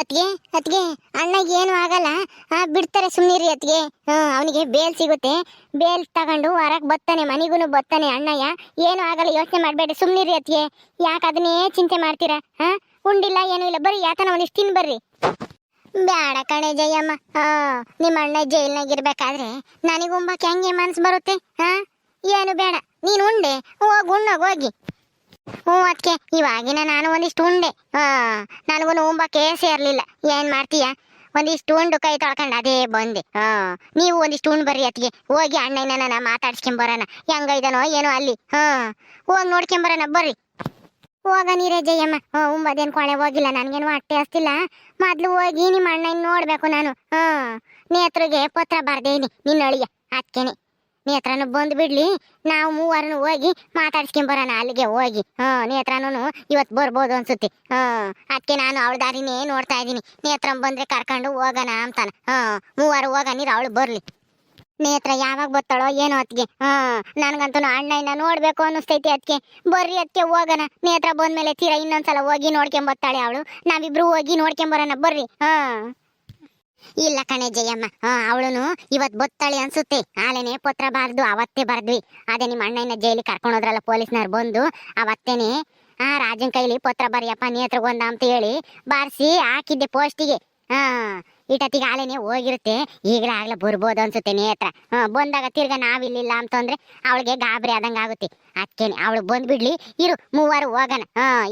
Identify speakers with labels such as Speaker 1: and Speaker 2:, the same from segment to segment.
Speaker 1: ಅತ್ಗೆ ಅತ್ಗೆ ಅಣ್ಣಗೆ ಏನು ಆಗಲ್ಲ. ಬಿಡ್ತಾರೆ ಸುಮ್ಮನಿರಿ ಅತ್ಗೆ. ಅವನಿಗೆ ಬೇಲ್ ಸಿಗುತ್ತೆ. ಬೇಲ್ ತಗೊಂಡು ಹೊರಗೆ ಬರ್ತಾನೆ, ಮನೆಗೂ ಬರ್ತಾನೆ ಅಣ್ಣಯ್ಯ. ಏನು ಆಗಲ್ಲ, ಯೋಚನೆ ಮಾಡಬೇಡಿ, ಸುಮ್ಮನಿರಿ ಅತ್ಗೆ. ಯಾಕೆ ಅದನ್ನೇ ಚಿಂತೆ ಮಾಡ್ತೀರಾ? ಉಂಡಿಲ್ಲ ಏನೂ ಇಲ್ಲ, ಬರ್ರಿ ಯಾಕನ ಒಂದಿಷ್ಟು ತಿನ್ ಬರ್ರಿ. ಬ್ಯಾಡ ಕಣೆ ಜಯಮ್ಮ. ನಿಮ್ಮ ಅಣ್ಣ ಜೈಲ್ನಾಗಿರ್ಬೇಕಾದ್ರೆ ನನಗುಂಬಕ್ಕೆ ಹೆಂಗೆ ಮನ್ಸು ಬರುತ್ತೆ? ಏನು ಬೇಡ, ನೀನು ಉಂಡೆ ಹೋಗಿ ಉಣ್ಣೋಗಿ ಹೋಗಿ. ಅದಕ್ಕೆ ಇವಾಗಿನ ನಾನು ಒಂದಿಷ್ಟು ಉಂಡೆ. ನನಗೂ ಉಂಬಕ್ಕೆ ಸೇರ್ಲಿಲ್ಲ. ಏನ್ ಮಾಡ್ತೀಯ, ಒಂದಿಷ್ಟು ಉಂಡು ಕೈ ತೊಳ್ಕೊಂಡು ಅದೇ ಬಂದೆ. ನೀವು ಒಂದಿಷ್ಟು ಉಂಡು ಬರ್ರಿ ಅತ್ತಿಗೆ. ಹೋಗಿ ಅಣ್ಣನ ಮಾತಾಡ್ಸ್ಕೊಂಬರೋಣ, ಹೆಂಗೈದನೋ ಏನೋ ಅಲ್ಲಿ. ಹೋಗಿ ನೋಡ್ಕೊಂಬರೋಣ ಬರ್ರಿ. ಹೋಗ ನೀರೇ ಜಯಮ್ಮ. ಉಂಬದೇನು ಕೊಳೆ ಹೋಗಿಲ್ಲ, ನನಗೇನು ಹೊಟ್ಟೆ ಹಸ್ತಿಲ್ಲ. ಮೊದ್ಲು ಹೋಗಿ ನಿಮ್ಮ ಅಣ್ಣನ ನೋಡ್ಬೇಕು ನಾನು. ನೇತ್ರಿಗೆ ಪತ್ರ ಬರ್ದೇನಿ ನಿನ್ನ ಅಳಿಯ. ಅದಕ್ಕೇನೆ ನೇತ್ರನು ಬಂದು ಬಿಡ್ಲಿ, ನಾವು ಮೂವರನ್ನು ಹೋಗಿ ಮಾತಾಡ್ಸ್ಕೊಂಬರೋಣ ಅಲ್ಲಿಗೆ ಹೋಗಿ. ನೇತ್ರನು ಇವತ್ತು ಬರ್ಬೋದು ಅನ್ಸುತ್ತೆ. ಅದಕ್ಕೆ ನಾನು ಅವಳ ದಾರಿನೇ ನೋಡ್ತಾ ಇದ್ದೀನಿ. ನೇತ್ರ ಬಂದ್ರೆ ಕರ್ಕೊಂಡು ಹೋಗೋಣ ಅಂತಾನ. ಮೂವರು ಹೋಗನೀರು, ಅವಳು ಬರ್ಲಿ. ನೇತ್ರ ಯಾವಾಗ ಬರ್ತಾಳೋ ಏನೋ ಅತ್ಗೆ. ನನ್ಗಂತೂ ಅಣ್ಣನ ನೋಡ್ಬೇಕು ಅನ್ನಿಸ್ತೈತಿ ಅದಕ್ಕೆ. ಬರ್ರಿ ಅದಕ್ಕೆ ಹೋಗೋಣ. ನೇತ್ರ ಬಂದ್ಮೇಲೆ ತೀರಾ ಇನ್ನೊಂದ್ಸಲ ಹೋಗಿ ನೋಡ್ಕೊಂಬರ್ತಾಳೆ ಅವಳು. ನಾವಿಬ್ರು ಹೋಗಿ ನೋಡ್ಕೊಂಬರೋಣ ಬರ್ರಿ. ಇಲ್ಲ ಕಣೆ ಜಯಮ್ಮ, ಅವಳುನು ಇವತ್ ಬತ್ತಾಳೆ ಅನ್ಸುತ್ತೆ. ಆಲೇನೆ ಪತ್ರ ಬಾರ್ದು ಅವತ್ತೇ ಬರ್ದ್ವಿ. ಅದೇ ನಿಮ್ಮ ಅಣ್ಣನ ಜೈಲಿಗೆ ಕರ್ಕೊಂಡೋದ್ರಲ್ಲ ಪೊಲೀಸ್ನವ್ರು ಬಂದು, ಅವತ್ತೇನೆ ರಾಜನ್ ಕೈಲಿ ಪತ್ರ ಬರಿಯಪ್ಪ ನೇತ್ರಗೊಂದ ಅಂತ ಹೇಳಿ ಬಾರಿಸಿ ಹಾಕಿದ್ದೆ ಪೋಸ್ಟಿಗೆ. ಇಟತ್ತಿಗೆ ಆಲೇನೆ ಹೋಗಿರುತ್ತೆ. ಈಗಲೇ ಆಗ್ಲೇ ಬರ್ಬೋದು ಅನ್ಸುತ್ತೆ ನೇತ್ರ. ಬಂದಾಗ ತಿರ್ಗ ನಾವಿಲ್ಲಿಲ್ಲ ಅಂತಂದ್ರೆ ಅವಳಿಗೆ ಗಾಬರಿ ಆದಂಗ ಆಗುತ್ತೆ. ಅದಕ್ಕೇನೆ ಅವಳು ಬಂದ್ಬಿಡ್ಲಿ, ಇರು ಮೂವರು ಹೋಗೋಣ.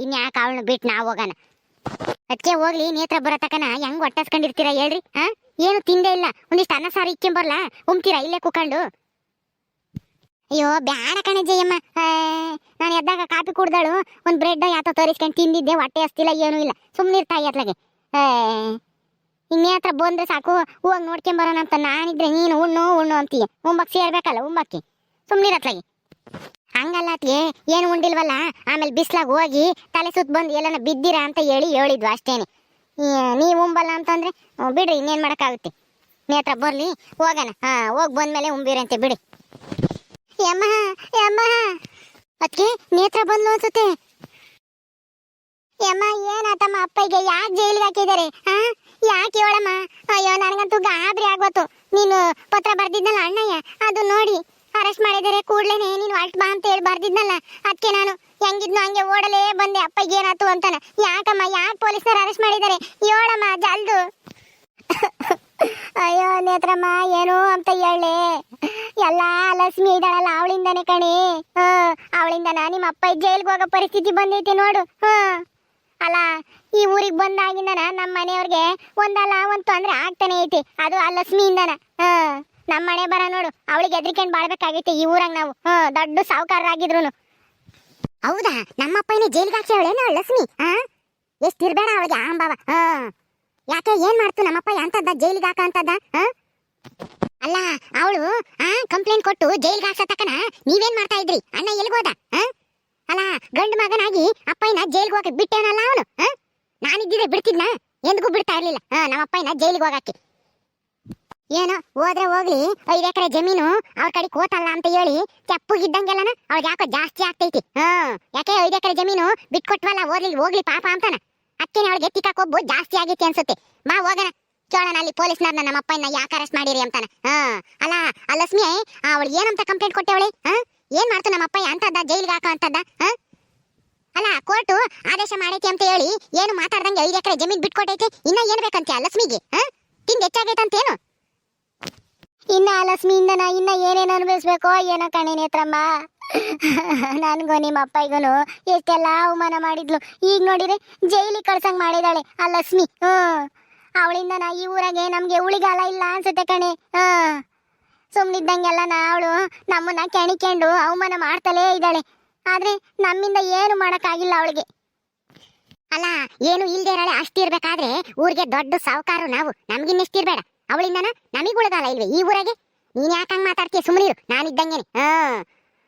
Speaker 1: ಇನ್ಯಾಕೆ ಅವಳನ್ನ ಬಿಟ್ಟು ನಾವು ಹೋಗೋಣ. ಅದಕ್ಕೆ ಹೋಗ್ಲಿ, ನೇತ್ರ ಬರತಕನ ಹೆಂಗ್ ಹೊಟ್ಟಸ್ಕೊಂಡಿರ್ತೀರಾ ಹೇಳ್ರಿ? ಏನು ತಿಂದೇ ಇಲ್ಲ, ಒಂದಿಷ್ಟು ಅನ್ನ ಸಾರು ಇಕ್ಕೊಂಬರ್ಲಾ, ಉಮ್ತೀರಾ ಇಲ್ಲೇ ಕುಕೊಂಡು? ಅಯ್ಯೋ ಬ್ಯಾಡ ಕಣೆ ಜಯಮ್ಮ. ನಾನು ಎದ್ದಾಗ ಕಾಪಿ ಕುಡ್ದಾಳು, ಒಂದ್ ಬ್ರೆಡ್ ಯಾತೋ ತರಿಸ್ಕೊಂಡು ತಿಂದಿದ್ದೆ, ಹೊಟ್ಟೆ ಹಸ್ತಿಲ್ಲ ಏನೂ ಇಲ್ಲ. ಸುಮ್ಮನಿರ್ತಾಯಿ ಅತ್ಲಾಗೆ. ಇನ್ನೇತ್ರ ಬಂದ್ರೆ ಸಾಕು, ಹೋಗಿ ನೋಡ್ಕೊಂಬರೋಣ ಅಂತ ನಾನಿದ್ರೆ ನೀನು ಉಣ್ಣು ಉಣ್ಣು ಅಂತೀಯ. ಉಂಬಕ್ ಸೇರ್ಬೇಕಲ್ಲ ಉಂಬಕ್ಕೆ, ಸುಮ್ಮನಿರತ್ಲಾಗೆ. ಹಂಗಲ್ಲ ಅತ್ಗೆ, ಏನು ಉಂಡಿಲ್ವಲ್ಲ, ಆಮೇಲೆ ಬಿಸ್ಲಾಗ ಹೋಗಿ ತಲೆ ಸುತ್ತ ಬಂದು ಎಲ್ಲನ ಬಿದ್ದಿರಾ ಅಂತ ಹೇಳಿದ್ವು ಅಷ್ಟೇನೆ. ನೀವು ಉಂಬಲ್ಲ ಅಂತಂದ್ರೆ ಬಿಡ್ರಿ, ಇನ್ನೇನು ಮಾಡೋಕ್ಕಾಗುತ್ತೆ. ನೇತ್ರ ಬರ್ಲಿ, ಹೋಗೋಣ. ಹೋಗಿ ಬಂದ್ಮೇಲೆ ಉಂಬಿರಂತೆ ಬಿಡಿ. ಯಮ್ಮ ಯಮ್ಮ, ಅದಕ್ಕೆ ನೇತ್ರ ಬಂದ್ಲು ಅನ್ಸುತ್ತೆ. ಯಮ್ಮ ಏನಾತಮ್ಮ, ಅಪ್ಪಗೆ ಯಾಕೆ ಜೈಲಿಗೆ ಹಾಕಿದ್ದಾರೆ? ಯಾಕೆ ಹೇಳಮ್ಮ? ಅಯ್ಯೋ ನನಗಂತೂ ಗಾಬರಿ ಆಗೋತು. ನೀನು ಪತ್ರ ಬರ್ದಿದ್ನಲ್ಲ ಅಣ್ಣಯ್ಯ, ಅದು ನೋಡಿ ಅರೆಸ್ಟ್ ಮಾಡಿದರೆ ಕೂಡ್ಲೇನೆ ನೀನು ಅಲ್ಟ್ ಬಾ ಅಂತ ಹೇಳಿ ಬರ್ದಿದ್ನಲ್ಲ. ಅದಕ್ಕೆ ನಾನು ಹೆಂಗಿದ್ನು ಹಂಗೆ ಓಡಲೇ ಬಂದೆ. ಅಪ್ಪಗೆ ಏನಾಯ್ತು ಅಂತಾನ. ಯಾಕಮ್ಮ, ಯಾಕೆ ಪೊಲೀಸರು ಅರೆಸ್ಟ್ ಮಾಡಿದ್ದಾರೆ ಹೇಳಮ್ಮ ಜಲ್ದು. ಅಯ್ಯೋ ನೇತ್ರಮ್ಮ, ಏನು ಅಂತ ಹೇಳಲೆ, ಎಲ್ಲ ಲಕ್ಷ್ಮಿ ಇದ್ದಾಳಲ್ಲ ಅವಳಿಂದಾನೆ ಕಣಿ. ಅವಳಿಂದನ ನಿಮ್ಮ ಅಪ್ಪ ಜೈಲ್ಗೆ ಹೋಗೋ ಪರಿಸ್ಥಿತಿ ಬಂದೈತಿ ನೋಡು. ಅಲ್ಲ, ಈ ಊರಿಗೆ ಬಂದಾಗಿಂದನ ನಮ್ಮ ಮನೆಯವ್ರಿಗೆ ಒಂದಲ್ಲ ಒಂದು ತೊಂದ್ರೆ ಆಗ್ತಾನೆ ಐತಿ. ಅದು ಆ ಲಕ್ಷ್ಮಿಯಿಂದನ. ನಮ್ಮ ಮನೆ ಬರ ನೋಡು, ಅವಳಿಗೆ ಎದ್ರಿಕೊಂಡು ಬಾಳ್ಬೇಕಾಗೈತಿ ಈ ಊರಾಗ ನಾವು. ದೊಡ್ಡ ಸಾವುಕಾರರಾಗಿದ್ರು. ಹೌದಾ, ನಮ್ಮಪ್ಪ ಏನೇ ಜೈಲಿಗೆ ಹಾಕ್ಯವಳೇನೋ ಲಕ್ಷ್ಮಿ? ಎಷ್ಟಿರ್ಬೇಡ ಅವಳಿಗೆ ಆಂಬಾವ. ಯಾಕೆ, ಏನ್ ಮಾಡ್ತು ನಮ್ಮಪ್ಪ? ಅಂತದ್ದ ಜೈಲಿಗೆ ಹಾಕ ಅಂತದ್ದ? ಅಲ್ಲ, ಅವಳು ಕಂಪ್ಲೇಂಟ್ ಕೊಟ್ಟು ಜೈಲಿಗೆ ಹಾಕ್ಸತಕ್ಕನ ನೀವೇನ್ ಮಾಡ್ತಾ ಇದ್ರಿ? ಅಣ್ಣ ಎಲ್ಗೋದ? ಅಲ್ಲ, ಗಂಡು ಮಗನಾಗಿ ಅಪ್ಪಯ್ಯನ ಜೈಲಿಗೆ ಹೋಗಕ್ಕೆ ಬಿಟ್ಟೇನಲ್ಲ ಅವನು. ನಾನಿದ್ದಿದ್ರೆ ಬಿಡ್ತಿದ್ನ? ಎಂದಿಗೂ ಬಿಡ್ತಾ ಇರ್ಲಿಲ್ಲ ನಮ್ಮಪ್ಪಯ್ಯನ ಜೈಲಿಗೆ ಹೋಗಕ್ಕೆ. ಏನೋ ಹೋದ್ರೆ ಹೋಗ್ಲಿ, 5 ಎಕರೆ ಜಮೀನು ಅವ್ರ ಕಡೆ ಕೋತಲ್ಲ ಅಂತ ಹೇಳಿ ತೆಪ್ಪಗಿದ್ದಂಗೆಲ್ಲನ ಅವ್ಳಿಗೆ ಯಾಕೋ ಜಾಸ್ತಿ ಆಗ್ತೈತಿ. ಯಾಕೆ 5 ಎಕರೆ ಜಮೀನು ಬಿಟ್ಕೊಟ್ವಲ್ಲ, ಹೋಗ್ಲಿ ಪಾಪ ಅಂತಾನ. ಅಕ್ಕೇನೆ ಅವಳಿಗೆ ತಿಕ್ಕೊಬ್ಬು ಜಾಸ್ತಿ ಆಗೈತಿ ಅನ್ಸುತ್ತೆ. ಬಾ ಹೋಗೋಣ, ಕೇಳೋಣ ಅಲ್ಲಿ ಪೊಲೀಸ್ನವ್ರನ್ನ ನಮ್ಮ ಅಪ್ಪನ ಯಾಕೆ ಅರೆಸ್ಟ್ ಮಾಡಿರಿ ಅಂತಾನ. ಅಲ್ಲ, ಆ ಲಕ್ಷ್ಮಿ ಅವಳು ಏನಂತ ಕಂಪ್ಲೇಂಟ್ ಕೊಟ್ಟವಳೆ? ಏನ್ ಮಾಡ್ತು ನಮ್ಮ ಅಪ್ಪಯ್ಯ ಅಂತದ್ದ ಜೈಲಿಗೆ ಹಾಕೋ ಅಂತದ್ದ? ಅಲ್ಲ, ಕೋರ್ಟು ಆದೇಶ ಮಾಡೈತಿ ಅಂತ ಹೇಳಿ ಏನು ಮಾತಾಡ್ದಂಗೆ 5 ಎಕರೆ ಜಮೀನ್ ಬಿಟ್ಕೊಟ್ಟೈತಿ. ಇನ್ನ ಏನ್ ಬೇಕಂತ ಲಕ್ಷ್ಮಿಗೆ? ತಿಂದು ಹೆಚ್ಚಾಗೈತಂತೇನು? ಇನ್ನ ಲಕ್ಷ್ಮಿಯಿಂದ ಇನ್ನ ಏನೇನು ಅನುಭವಿಸ್ಬೇಕೋ ಏನೋ ಕಣೆ ನೇತ್ರಮ್ಮ. ನನ್ಗೂ ನಿಮ್ಮ ಅಪ್ಪಯ್ಯಗೂ ಎಷ್ಟೆಲ್ಲ ಅವಮಾನ ಮಾಡಿದ್ಲು. ಈಗ ನೋಡಿದ್ರೆ ಜೈಲಿಗೆ ಕಳ್ಸಂಗ್ ಮಾಡಿದಾಳೆ ಆ ಲಕ್ಷ್ಮಿ. ಅವಳಿಂದ ಈ ಊರಾಗೆ ನಮ್ಗೆ ಉಳಿಗಾಲ ಇಲ್ಲ ಅನ್ಸುತ್ತೆ ಕಣೆ. ಸುಮ್ನಿದ್ದಂಗೆಲ್ಲ ಅವಳು ನಮ್ಮನ್ನ ಕೆಣಿಕೊಂಡು ಅವಮಾನ ಮಾಡ್ತಲೇ ಇದ್ದಾಳೆ. ಆದ್ರೆ ನಮ್ಮಿಂದ ಏನು ಮಾಡಕ್ಕಾಗಿಲ್ಲ ಅವಳಿಗೆ. ಅಲ್ಲ, ಏನು ಇಲ್ದೇ ಇರಳೆ ಅಷ್ಟಿರ್ಬೇಕಾದ್ರೆ ಊರಿಗೆ ದೊಡ್ಡ ಸಾವುಕಾರು ನಾವು. ನಮ್ಗಿನ್ನೆಷ್ಟಿರ್ಬೇಡ, ಅವಳಿಂದನ ನಮಗ್ ಉಳಿಗಾಲ ಇಲ್ವೇ ಈ ಊರಾಗೆ? ನೀನ್ ಯಾಕಂಗ್ ಮಾತಾಡ್ತೀಯ? ಸುಮ್ಮನಿರು, ನಾನಿದ್ದಂಗೆನೆ.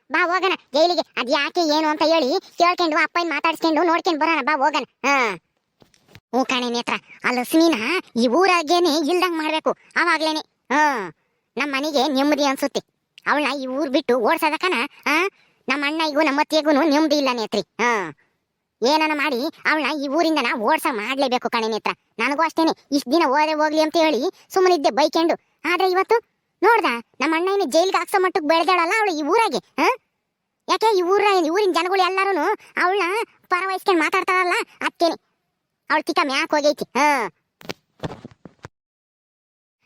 Speaker 1: ಬಾ ಹೋಗೋಣ ಜೈಲಿಗೆ. ಅದ್ ಯಾಕೆ ಏನು ಅಂತ ಹೇಳಿ ಕೇಳ್ಕೊಂಡು ಅಪ್ಪನ ಮಾತಾಡ್ಸ್ಕೊಂಡು ನೋಡ್ಕೊಂಡು ಬರೋಣ. ಬಾ ಹೋಗೋಣ. ಹ್ಞೂ ಕಣೆ ನೇತ್ರ, ಆ ಲಕ್ಷ್ಮಿನ ಈ ಊರಾಗೇನೆ ಇಲ್ದಂಗ್ ಮಾಡ್ಬೇಕು. ಅವಾಗ್ಲೇನೆ ನಮ್ಮ ಮನೆಗೆ ನೆಮ್ಮದಿ ಅನ್ಸುತ್ತೆ. ಅವಳನ್ನ ಈ ಊರ್ ಬಿಟ್ಟು ಓಡ್ಸೋದಕ್ಕನ ನಮ್ಮ ಅಣ್ಣಗೂ ನಮ್ಮ ಅತ್ತಿಗೂ ನೆಮ್ಮದಿ ಇಲ್ಲ ನೇತ್ರಿ. ಏನನ ಮಾಡಿ ಅವಳನ್ನ ಈ ಊರಿಂದ ನಾ ಮಾಡ್ಲೇಬೇಕು ಕಣೆ ನೇತ್ರ. ನನಗೂ ಅಷ್ಟೇನೆ, ಇಷ್ಟ ದಿನ ಹೋಗ್ಲಿ ಅಂತ ಹೇಳಿ ಸುಮ್ಮನಿದ್ದೆ ಬೈಕೆಂಡು. ಆದ್ರೆ ಇವತ್ತು ನೋಡ್ದ ನಮ್ಮ ಅಣ್ಣನ ಜೈಲಿಗೆ ಹಾಕ್ಸೋ ಮಟ್ಟಕ್ಕೆ ಬೆಳೆದಾಳಲ್ಲ ಅವಳು ಈ ಊರಾಗೆ. ಯಾಕೆ ಊರಿನ ಜನಗಳು ಎಲ್ಲಾರು ಅವಳನ್ನ ಪರವಹಿಸ್ಕೊಂಡು ಮಾತಾಡ್ತಾರಲ್ಲ, ಅದಕ್ಕೇನೆ ಅವಳು ತಿಕ್ಕ ಮ್ಯಾಕ್ ಹೋಗೈತಿ.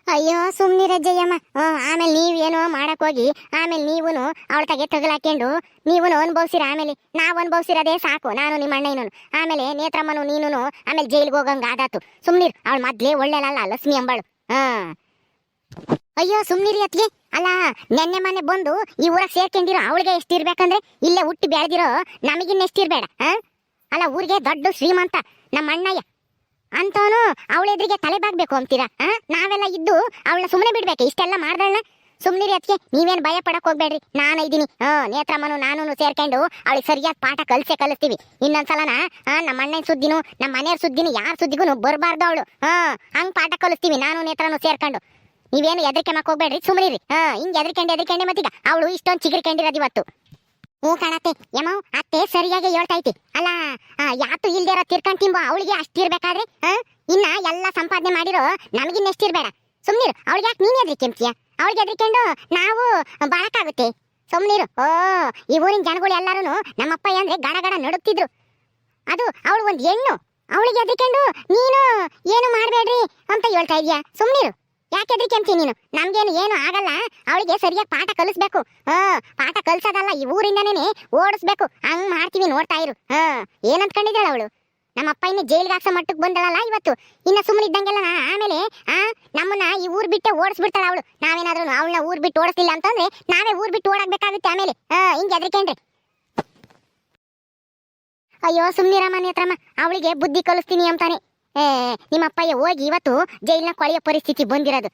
Speaker 1: ಅಯ್ಯೋ ಸುಮ್ನಿರ ಜಯಮ್ಮ. ಆಮೇಲೆ ನೀವೇನೋ ಮಾಡಕ್ ಹೋಗಿ ಆಮೇಲೆ ನೀವುನು ಅವಳ ತಗೆ ತಗಲಾಕೊಂಡು ನೀವುನು ಅನ್ಭವ್ಸಿರ. ಆಮೇಲೆ ನಾವ್ ಅನ್ಭವ್ಸಿರೋದೇ ಸಾಕು, ನಾನು ನಿಮ್ಮ ಅಣ್ಣ ಇನ್ನೂ. ಆಮೇಲೆ ನೇತ್ರಮ್ಮನು ನೀನು ಆಮೇಲೆ ಜೈಲ್ಗೆ ಹೋಗಂಗ ಆದಾತು. ಸುಮ್ನಿರ್, ಅವಳ ಮೊದ್ಲೇ ಒಳ್ಳೆಲಲ್ಲ ಲಕ್ಷ್ಮಿ ಅಂಬಾಳು. ಅಯ್ಯೋ ಸುಮ್ನಿರಿ ಅತ್ಗೆ. ಅಲ್ಲ ನೆನ್ನೆ ಮೊನ್ನೆ ಬಂದು ಈ ಊರಾಗ ಸೇರ್ಕೊಂಡಿರೋ ಅವಳಿಗೆ ಎಷ್ಟಿರ್ಬೇಕಂದ್ರೆ ಇಲ್ಲೇ ಹುಟ್ಟಿ ಬೆಳೆದಿರೋ ನಮಗಿನ್ನ ಎಷ್ಟಿರ್ಬೇಡ. ಅಲ್ಲ ಊರಿಗೆ ದೊಡ್ಡ ಶ್ರೀಮಂತ ನಮ್ಮ ಅಣ್ಣಯ್ಯ ಅಂತವನು ಅವಳೆದ್ರಿಗೆ ತಲೆ ಬಾಗ್ಬೇಕು ಅಂತೀರಾ? ನಾವೆಲ್ಲ ಇದ್ದು ಅವಳನ್ನ ಸುಮ್ಮನೆ ಬಿಡ್ಬೇಕು ಇಷ್ಟೆಲ್ಲ ಮಾಡ್ದಳ್ನ? ಸುಮ್ನಿರಿ ಅದಕ್ಕೆ, ನೀವೇನ್ ಭಯ ಪಡಕ್ ಹೋಗ್ಬೇಡ್ರಿ, ನಾನು ಇದ್ದೀನಿ. ನೇತ್ರಮ್ಮನು ನಾನು ಸೇರ್ಕೊಂಡು ಅವಳಿಗೆ ಸರಿಯಾದ ಪಾಠ ಕಲಿಸ್ತೀವಿ. ಇನ್ನೊಂದ್ಸಲನ ನಮ್ಮ ಅಣ್ಣನ ಸುದ್ದಿನು ನಮ್ಮ ಮನೆಯವ್ರ ಸುದ್ದಿನು ಯಾರ ಸುದ್ದಿಗೂ ಬರಬಾರ್ದು ಅವಳು. ಹಂಗ್ ಪಾಠ ಕಲಿಸ್ತೀವಿ ನಾನು ನೇತ್ರನು ಸೇರ್ಕೊಂಡು. ನೀವೇನು ಎದ್ರಿಕೆ ಮಕ್ ಹೋಗ್ಬೇಡ್ರಿ, ಸುಮ್ನಿರಿ. ಹಿಂಗ್ ಎದ್ರಿಕೊಂಡೆ ಮತ್ತೀಗ ಅವಳು ಇಷ್ಟೊಂದು ಚಿಗುರ್ಕೊಂಡಿರೋದು ಇವತ್ತು. ಹ್ಞೂ ಕಾಣತ್ತೆ ಯಮವ್, ಅತ್ತೆ ಸರಿಯಾಗಿ ಹೇಳ್ತೈತಿ. ಅಲ್ಲ ಯಾತು ಇಲ್ದೇರ ತಿರ್ಕೊಂಡ್ ತಿಂಬ ಅವಳಿಗೆ ಅಷ್ಟಿರ್ಬೇಕಾದ್ರೆ ಇನ್ನ ಎಲ್ಲ ಸಂಪಾದನೆ ಮಾಡಿರೋ ನಮಗಿನ್ನ ಎಷ್ಟಿರ್ಬೇಡ. ಸುಮ್ನಿರು, ಅವಳಿಗೆ ಯಾಕೆ ನೀನ್ ಎದ್ರಿಕೆಂತೀಯ? ಅವಳಿಗೆ ಎದ್ರಿಕೊಂಡು ನಾವು ಬಾಳಕ್ಕಾಗುತ್ತೆ. ಸುಮ್ನಿರು. ಈ ಊರಿನ ಜನಗಳು ಎಲ್ಲಾರು ನಮ್ಮಪ್ಪ ಅಂದ್ರೆ ಗಡ ಗಡ ನಡುಕ್ತಿದ್ರು. ಅದು ಅವಳು ಒಂದ್ ಹೆಣ್ಣು, ಅವಳಿಗೆ ಎದ್ರಿಕೊಂಡು ನೀನು ಏನು ಮಾಡ್ಬೇಡ್ರಿ ಅಂತ ಹೇಳ್ತಾ ಇದೀಯ. ಸುಮ್ನಿರು, ಯಾಕೆ ಎದ್ರಿಕೆಂತಿ ನೀನು? ನಮ್ಗೇನು ಏನು ಆಗಲ್ಲ, ಅವಳಿಗೆ ಸರಿಯಾಗಿ ಪಾಠ ಕಲಿಸ್ಬೇಕು. ಪಾಠ ಕಲ್ಸೋದಲ್ಲ, ಈ ಊರಿಂದನೇ ಓಡಿಸ್ಬೇಕು. ಹಂಗ್ ಮಾಡ್ತೀವಿ, ನೋಡ್ತಾ ಇರು. ಏನಂತ್ಕೊಂಡಿದ್ದಾಳ ಅವಳು? ನಮ್ಮ ಅಪ್ಪ ಇನ್ನು ಜೈಲಿಗೆ ಹಾಕ್ಸೋ ಮಟ್ಟಕ್ಕೆ ಬಂದಳಲ್ಲ ಇವತ್ತು. ಇನ್ನ ಸುಮ್ಮನೆ ಇದ್ದಂಗೆಲ್ಲ ಆಮೇಲೆ ನಮ್ಮನ್ನ ಈ ಊರ್ ಬಿಟ್ಟೆ ಓಡಿಸ್ಬಿಡ್ತಾಳ ಅವಳು. ನಾವೇನಾದ್ರೂ ಅವಳನ್ನ ಊರ್ ಬಿಟ್ಟು ಓಡಿಸ್ಲಿಲ್ಲ ಅಂತಂದ್ರೆ ನಾವೇ ಊರ್ ಬಿಟ್ಟು ಓಡಾಡ್ಬೇಕಾಗುತ್ತೆ ಆಮೇಲೆ. ಹಿಂಗೆ ಎದ್ರಿಕೇನ್ರಿ. ಅಯ್ಯೋ ಸುಮ್ನಿರಮ್ಮ ನೇತ್ರಮ್ಮ, ಅವಳಿಗೆ ಬುದ್ಧಿ ಕಲಿಸ್ತೀನಿ ಅಂತಾನೆ ನಿಮ್ಮಪ್ಪಯ್ಯ ಹೋಗಿ ಇವತ್ತು ಜೈಲಿನ ಕೊಳೆಯೋ ಪರಿಸ್ಥಿತಿ ಬಂದಿರೋದು.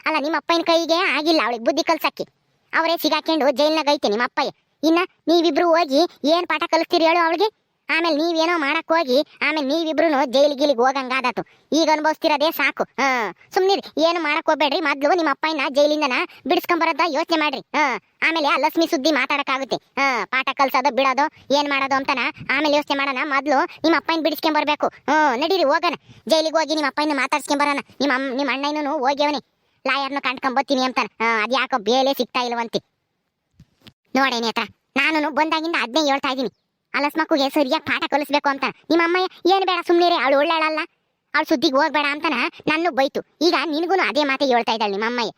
Speaker 1: ಅಲ್ಲ ನಿಮ್ಮ ಅಪ್ಪನ ಕೈಗೆ ಆಗಿಲ್ಲ ಅವಳಿಗೆ ಬುದ್ಧಿ ಕಲ್ಸಕ್ಕೆ, ಅವರೇ ಸಿಗಾಕೊಂಡು ಜೈಲ್ನಾಗ ಐತೆ ನಿಮ್ಮ ಅಪ್ಪಯ್ಯ. ಇನ್ನ ನೀವಿಬ್ರು ಹೋಗಿ ಏನ್ ಪಾಠ ಕಲಿಸ್ತೀರಿ ಹೇಳು ಅವಳಿಗೆ? ಆಮೇಲೆ ನೀವೇನೋ ಮಾಡಕ್ ಹೋಗಿ ಆಮೇಲೆ ನೀವಿಬ್ರು ಜೈಲಿಗೆ ಹೋಗಂಗಾದಾತು. ಈಗ ಅನುಭವಿಸ್ತಿರೋದೇ ಸಾಕು. ಸುಮ್ನಿರಿ, ಏನು ಮಾಡಕ್ ಹೋಗ್ಬೇಡ್ರಿ. ಮೊದ್ಲು ನಿಮ್ಮ ಅಪ್ಪನ ಜೈಲಿಂದನ ಬಿಡಿಸ್ಕೊಂಬರೋದ ಯೋಚನೆ ಮಾಡ್ರಿ. ಆಮೇಲೆ ಆ ಲಕ್ಷ್ಮಿ ಸುದ್ದಿ ಮಾತಾಡಕ್ಕಾಗುತ್ತೆ. ಪಾಠ ಕಲ್ಸೋದು ಬಿಡೋದು ಏನ್ ಮಾಡೋದು ಅಂತನ ಆಮೇಲೆ ಯೋಚನೆ ಮಾಡೋಣ. ಮೊದ್ಲು ನಿಮ್ಮ ಅಪ್ಪನ ಬಿಡಿಸ್ಕೊಂಬರ್ಬೇಕು. ನಡೀರಿ ಹೋಗೋಣ, ಜೈಲಿಗೆ ಹೋಗಿ ನಿಮ್ಮ ಅಪ್ಪನ ಮಾತಾಡ್ಸ್ಕೊಂಬರೋಣ. ನಿಮ್ಮ ಅಣ್ಣನೂ ಹೋಗ್ಯವನಿ ಲಾಯರ್ನು ಕಂಡ್ಕೊಂಬತ್ತೀನಿ ಅಂತಾನ. ಅದ್ಯಾಕೋ ಬೇಲೆ ಸಿಗ್ತಾ ಇಲ್ವಂತಿ ನೋಡೇ ನೇತ್ರ. ನಾನು ಬಂದಾಗಿಂದ ಅದನ್ನೇ ಹೇಳ್ತಾ ಇದ್ದೀನಿ, ಅಲಸ್ಮಕ್ಕುಗೆ ಸರಿಯಾಗಿ ಪಾಠ ಕಲಿಸ್ಬೇಕು ಅಂತ. ನಿಮ್ಮ ಅಮ್ಮಯ್ಯ ಏನು ಬೇಡ ಸುಮ್ನಿರಿ, ಅವಳು ಒಳ್ಳೆಳಲ್ಲ, ಅವಳು ಸುದ್ದಿಗೆ ಹೋಗ್ಬೇಡ ಅಂತಾನ ನನ್ನ ಬೈತು. ಈಗ ನಿನ್ಗೂ ಅದೇ ಮಾತೆ ಹೇಳ್ತಾ ಇದ್ದಾಳೆ ನಿಮ್ಮ ಅಮ್ಮಯ್ಯ.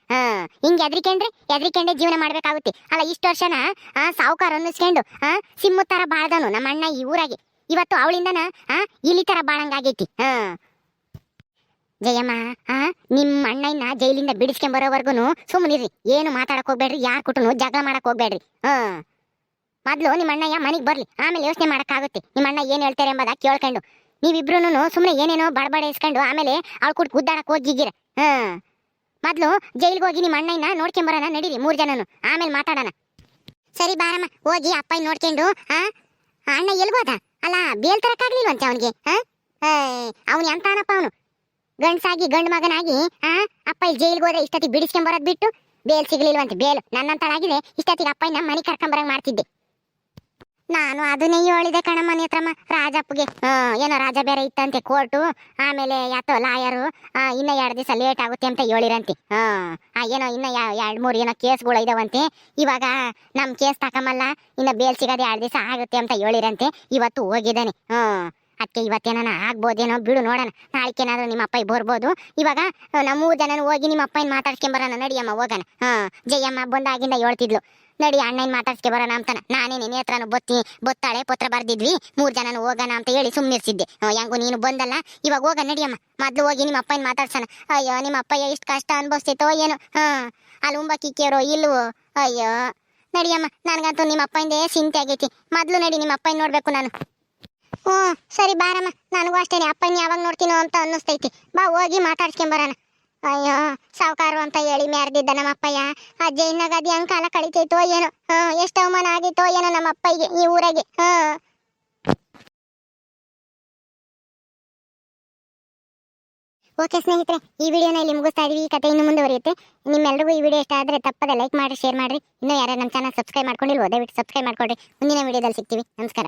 Speaker 1: ಹಿಂಗೆ ಎದ್ರಿಕೊಂಡೆ ಜೀವನ ಮಾಡ್ಬೇಕಾಗುತ್ತೆ. ಅಲ್ಲ ಇಷ್ಟು ವರ್ಷನ ಸಾವುಕಾರ ಅನ್ನಿಸ್ಕೊಂಡು ಸಿಮ್ಮು ತರ ಬಾಳ್ದನು ನಮ್ಮ ಅಣ್ಣ ಈ ಊರಾಗೆ. ಇವತ್ತು ಅವಳಿಂದನ ಇಲಿ ತರ ಬಾಳಂಗಾಗೈತಿ. ಜಯಮ್ಮ, ನಿಮ್ಮ ಅಣ್ಣನ ಜೈಲಿಂದ ಬಿಡಿಸ್ಕೊಂಬರೋವರ್ಗುನು ಸುಮ್ಮನಿರಿ, ಏನು ಮಾತಾಡಕ್ ಹೋಗ್ಬೇಡ್ರಿ, ಯಾರ ಕುಟುನು ಜಗಳ ಮಾಡಕ್ ಹೋಗ್ಬೇಡ್ರಿ. ಮೊದ್ಲು ನಿಮ್ಮ ಅಣ್ಣಯ್ಯ ಮನೆಗೆ ಬರ್ಲಿ, ಆಮೇಲೆ ಯೋಚನೆ ಮಾಡಕ್ಕಾಗುತ್ತೆ. ನಿಮ್ಮ ಅಣ್ಣ ಏನ್ ಹೇಳ್ತಾರೆ ಎಂಬುದ ಕೇಳ್ಕೊಂಡು ನೀವಿಬ್ರು ಸುಮ್ಮನೆ ಏನೇನೋ ಬಡಬಡ ಇಸ್ಕೊಂಡು ಆಮೇಲೆ ಅವಳು ಕೂಡ ಗುದ್ದಾಡಕ್ ಹೋಗಿದ್ದೀರ. ಮೊದ್ಲು ಜೈಲ್ಗೆ ಹೋಗಿ ನಿಮ್ಮ ಅಣ್ಣಯ್ಯನ ನೋಡ್ಕೊಂಬರೋಣ, ನಡೀರಿ 3 ಜನನು, ಆಮೇಲೆ ಮಾತಾಡೋಣ. ಸರಿ ಬಾರಮ್ಮ, ಹೋಗಿ ಅಪ್ಪ ನೋಡ್ಕೊಂಡು ಅಣ್ಣ ಎಲ್ಗೋದ? ಅಲ್ಲ ಬೇಲ್ ತರಕ್ಕಾಗ್ಲಿಲ್ವಂತೆ ಅವನಿಗೆ. ಅವನು ಎಂತಾನಪ್ಪ, ಅವನು ಗಂಡ್ಸಾಗಿ ಗಂಡು ಮಗನಾಗಿ ಅಪ್ಪ ಇಲ್ಲಿ ಜೈಲ್ಗೆ ಹೋದ್ರೆ ಇಷ್ಟೊತ್ತಿಗೆ ಬಿಡಿಸ್ಕೊಂಬರೋದ್ ಬಿಟ್ಟು ಬೇಲ್ ಸಿಗ್ಲಿಲ್ವಂತೆ. ಬೇಲು ನನ್ನಂತಳಾಗಿದೆ, ಇಷ್ಟೊತ್ತಿಗೆ ಅಪ್ಪ ನಮ್ಮ ಮನೆ ಕರ್ಕೊಂಬರಂಗ್ ಮಾಡ್ತಿದ್ದೆ ನಾನು. ಅದನ್ನೇ ಹೇಳಿದೆ ಕಣಮ್ಮ ನೇತ್ರಮ್ಮ, ರಾಜಪ್ಪಗೆ ಏನೋ ರಾಜ ಬೇರೆ ಇತ್ತಂತೆ ಕೋರ್ಟು, ಆಮೇಲೆ ಯಾತೋ ಲಾಯರು ಇನ್ನ 2 ದಿವಸ ಲೇಟ್ ಆಗುತ್ತೆ ಅಂತ ಹೇಳಿರಂತೆ. ಏನೋ ಇನ್ನ 2-3 ಏನೋ ಕೇಸ್ಗಳು ಇದಾವಂತೆ. ಇವಾಗ ನಮ್ ಕೇಸ್ ತಕೊಂಬಲ್ಲ, ಇನ್ನ ಬೇಲ್ ಸಿಗೋದೆ 2 ದಿವಸ ಆಗುತ್ತೆ ಅಂತ ಹೇಳಿರಂತೆ. ಇವತ್ತು ಹೋಗಿದ್ದಾನೆ. ಅದಕ್ಕೆ ಇವತ್ತೇನ ಆಗ್ಬೋದೇನೋ, ಬಿಡು ನೋಡೋಣ. ನಾಳೆಕೇನಾದ್ರೂ ನಿಮ್ಮ ಅಪ್ಪ ಬರ್ಬೋದು. ಇವಾಗ ನಮ್ಮ 3 ಜನನು ಹೋಗಿ ನಿಮ್ಮ ಅಪ್ಪನ ಮಾತಾಡ್ಸ್ಕೊಂಬರೋಣ, ನಡಿಯಮ್ಮ ಹೋಗೋಣ. ಜಯಮ್ಮ ಬಂದಾಗಿಂದ ಹೇಳ್ತಿದ್ಲು, ನಡಿ ಅಣ್ಣನ ಮಾತಾಡ್ಸ್ಕೆ ಬರೋಣ ಅಂತಾನ. ನಾನೇನೆ ನೇತ್ರನು ಬೊತ್ತಾಳೆ ಪತ್ರ ಬರ್ದಿದ್ವಿ, 3 ಜನನು ಹೋಗೋಣ ಅಂತ ಹೇಳಿ ಸುಮ್ಮನಿರ್ಸಿದ್ದೆ. ಹೆಂಗು ನೀನು ಬಂದಲ್ಲ, ಇವಾಗ ಹೋಗ ನಡಿಯಮ್ಮ. ಮೊದ್ಲು ಹೋಗಿ ನಿಮ್ಮ ಅಪ್ಪನ ಮಾತಾಡ್ಸೋಣ. ಅಯ್ಯೋ ನಿಮ್ಮ ಅಪ್ಪಯ್ಯ ಇಷ್ಟು ಕಷ್ಟ ಅನ್ಭವಿಸ್ತೈತೋ ಏನೋ. ಅಲ್ಲಿ ಉಂಬಕ್ಕಿಕ್ಕಿಯರೋ ಇಲ್ವೋ? ಅಯ್ಯೋ ನಡಿಯಮ್ಮ, ನನ್ಗಂತೂ ನಿಮ್ಮ ಅಪ್ಪಂದೇ ಚಿಂತೆ ಆಗೈತಿ. ಮೊದ್ಲು ನಡಿ, ನಿಮ್ಮ ಅಪ್ಪನ ನೋಡ್ಬೇಕು ನಾನು. ಸರಿ ಬಾರಮ್ಮ, ನನಗೂ ಅಷ್ಟೇನೆ ಅಪ್ಪನ ಯಾವಾಗ ನೋಡ್ತೀನೋ ಅಂತ ಅನ್ನಿಸ್ತೈತಿ. ಬಾ ಹೋಗಿ ಮಾತಾಡ್ಸ್ಕೊಂಬರೋಣ. ಅಯ್ಯೋ ಸಾವುಕಾರು ಅಂತ ಹೇಳಿ ಮ್ಯಾರ್ದಿದ್ದ ನಮ್ಮ ಅಪ್ಪಯ್ಯ ಆ ಜೈಲ್ನಾಗ ಅದಿ ಹಂಗ್ ಕಾಲ ಕಳಿತೈತೋ ಏನೋ. ಎಷ್ಟು ಅವಮಾನ ಆಗಿತ್ತೋ ಏನೋ ನಮ್ಮ ಅಪ್ಪಯ್ಯಗೆ ಈ ಊರಾಗೆ. ಓಕೆ ಸ್ನೇಹಿತರೆ, ಈ ವಿಡಿಯೋನ ಇಲ್ಲಿ ಮುಗಿಸ್ತಾ ಇದೀವಿ. ಈ ಕಥೆ ಇನ್ನು ಮುಂದುವರಿಯುತ್ತೆ. ನಿಮ್ಮೆಲ್ಲರಿಗೂ ಈ ವಿಡಿಯೋ ಇಷ್ಟ ಆದರೆ ತಪ್ಪದೆ ಲೈಕ್ ಮಾಡಿ, ಶೇರ್ ಮಾಡಿ. ಇನ್ನೂ ಯಾರು ನಮ್ಮ ಚಾನಲ್ ಸಬ್ಸ್ಕ್ರೈಬ್ ಮಾಡ್ಕೊಂಡಿಲ್ವೋ ದಯವಿಟ್ಟು ಸಬ್ಸ್ಕ್ರೈಬ್ ಮಾಡ್ಕೊಡ್ರಿ. ಮುಂದಿನ ವಿಡಿಯೋದಲ್ಲಿ ಸಿಗ್ತೀವಿ. ನಮಸ್ಕಾರ.